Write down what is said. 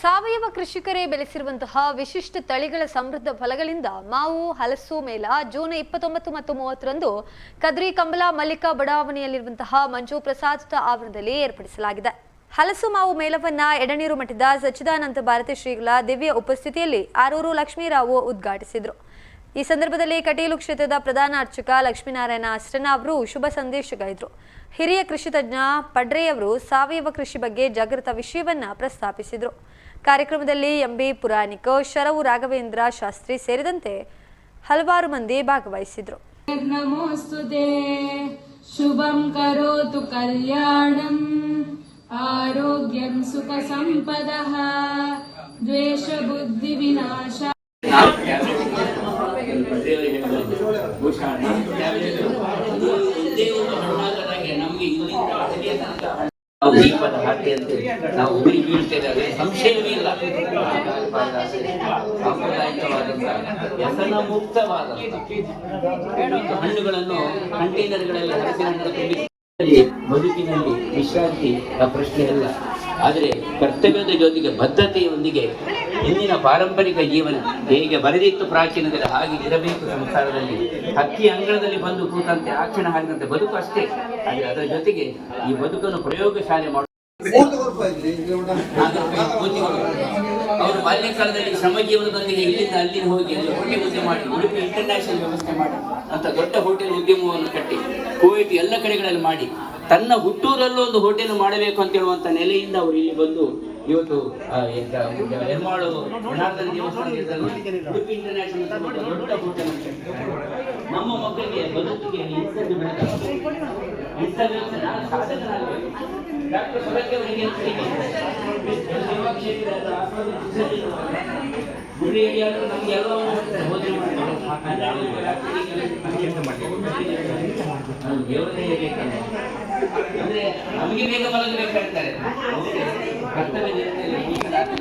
ಸಾವಯವ ಕೃಷಿಕರೇ ಬೆಳೆಸಿರುವಂತಹ ವಿಶಿಷ್ಟ ತಳಿಗಳ ಸಮೃದ್ಧ ಫಲಗಳಿಂದ ಮಾವು ಹಲಸು ಮೇಳ ಜೂನ್ 29 ಮತ್ತು 30ರಂದು ಕದ್ರಿ ಕಂಬಲ ಮಲ್ಲಿಕಾ ಬಡಾವಣೆಯಲ್ಲಿರುವಂತಹ ಮಂಜು ಪ್ರಸಾದ ಆವರಣದಲ್ಲಿ ಏರ್ಪಡಿಸಲಾಗಿದೆ. ಹಲಸು ಮಾವು ಮೇಳವನ್ನ ಎಡನೀರು ಮಠದ ಸಚ್ಚಿದಾನಂದ ಭಾರತಿ ಶ್ರೀಗಳ ದಿವ್ಯ ಉಪಸ್ಥಿತಿಯಲ್ಲಿ ಆರೂರು ಲಕ್ಷ್ಮೀರಾವು ಉದ್ಘಾಟಿಸಿದರು. ಈ ಸಂದರ್ಭದಲ್ಲಿ ಕಟೀಲು ಕ್ಷೇತ್ರದ ಪ್ರಧಾನ ಅರ್ಚಕ ಲಕ್ಷ್ಮೀನಾರಾಯಣ ಅಸ್ರನ ಅವರು ಶುಭ ಸಂದೇಶಗೈದರು. ಹಿರಿಯ ಕೃಷಿ ತಜ್ಞ ಪಡ್ರೆಯವರು ಸಾವಯವ ಕೃಷಿ ಬಗ್ಗೆ ಜಾಗೃತ ವಿಷಯವನ್ನ ಪ್ರಸ್ತಾಪಿಸಿದರು. ಕಾರ್ಯಕ್ರಮದಲ್ಲಿ ಎಂಬಿ ಪುರಾಣಿಕ, ಶರವು ರಾಘವೇಂದ್ರ ಶಾಸ್ತ್ರಿ ಸೇರಿದಂತೆ ಹಲವಾರು ಮಂದಿ ಭಾಗವಹಿಸಿದರು. ನಮೋಸ್ತುತೆ ಶುಭಂ ಕರೋತು ಕಲ್ಯಾಣಂ ಆರೋಗ್ಯಂ ಸುಖ ಸಂಪದಃ ದ್ವೇಷ ಬುದ್ಧಿ ವಿನಾಶ. ನಾವು ದೀಪದ ಹಾಟೆಯಲ್ಲಿ ನಾವು ಉರಿ ಬೀಳ್ತೇವೆ, ಸಂಶಯವಿಲ್ಲ. ಸಾಂಪ್ರದಾಯಿಕವಾದಂತಹ ವ್ಯಸನ ಮುಕ್ತವಾದಂತಹ ಹಣ್ಣುಗಳನ್ನು ಕಂಟೈನರ್ಗಳಲ್ಲಿ ಹಲಸಿನ ಹಣ್ಣು ತುಂಬಿ ಬದುಕಿನಲ್ಲಿ ವಿಶ್ರಾಂತಿ ಪ್ರಶ್ನೆ ಅಲ್ಲ. ಆದರೆ ಕರ್ತವ್ಯದ ಜೊತೆಗೆ ಬದ್ಧತೆಯೊಂದಿಗೆ ಇಂದಿನ ಪಾರಂಪರಿಕ ಜೀವನ ಹೇಗೆ ಬರೆದಿತ್ತು ಪ್ರಾಚೀನದಲ್ಲಿ ಹಾಗೆ ಇರಬೇಕು. ಸಂಸಾರದಲ್ಲಿ ಹಕ್ಕಿ ಅಂಗಳದಲ್ಲಿ ಬಂದು ಕೂತಂತೆ ಆ ಕ್ಷಣ ಹಾಗಿದಂತೆ ಬದುಕು ಅಷ್ಟೇ. ಆದರೆ ಅದರ ಜೊತೆಗೆ ಈ ಬದುಕನ್ನು ಪ್ರಯೋಗಶಾಲೆ ಮಾಡುವ ಅವರು ಬಾಲ್ಯಕಾಲದಲ್ಲಿ ಶ್ರಮ ಜೀವನದೊಂದಿಗೆ ಇಲ್ಲಿಂದ ಅಲ್ಲಿಗೆ ಹೋಗಿ ಅಲ್ಲಿ ಹೋಟೆಲ್ ಉದ್ಯಮ ಮಾಡಿ ಉಡುಪಿ ಇಂಟರ್ನ್ಯಾಷನಲ್ ವ್ಯವಸ್ಥೆ ಮಾಡಿ ಅಂತ ದೊಡ್ಡ ಹೋಟೆಲ್ ಉದ್ಯಮವನ್ನು ಕಟ್ಟಿ ಕುವೈಟ್ ಎಲ್ಲ ಕಡೆಗಳಲ್ಲಿ ಮಾಡಿ ತನ್ನ ಹುಟ್ಟೂರಲ್ಲೂ ಒಂದು ಹೋಟೆಲ್ ಮಾಡಬೇಕು ಅಂತ ಹೇಳುವಂತ ನೆಲೆಯಿಂದ ಅವರು ಇಲ್ಲಿ ಬಂದು ಇವತ್ತು ಎರ್ಮಾಳು ಜನಾರ್ದನ ದೇವಸ್ಥಾನದಲ್ಲಿ ಉಡುಪಿ ಇಂಟರ್ನ್ಯಾಷನಲ್ ದೊಡ್ಡ ಹೋಟೆಲ್ ನಮ್ಮ ಮಕ್ಕಳಿಗೆ ಬದುಕಿಗೆ ಡಾಕ್ಟರ್ ಸೊರಕೆ ಅವರಿಗೆ ಸೇವಾ ಕ್ಷೇತ್ರದ ಗುರಿಯಾದರೂ ನಮ್ಗೆ ಎಲ್ಲೋ ಬೋಧನೆ ದೇವರೇ ಬೇಕಂದ್ರೆ ಅಂದ್ರೆ ನಮಗೆ ಬೇಗ ಮಲಗಬೇಕಾಗ್ತಾರೆ. ಕರ್ತವ್ಯ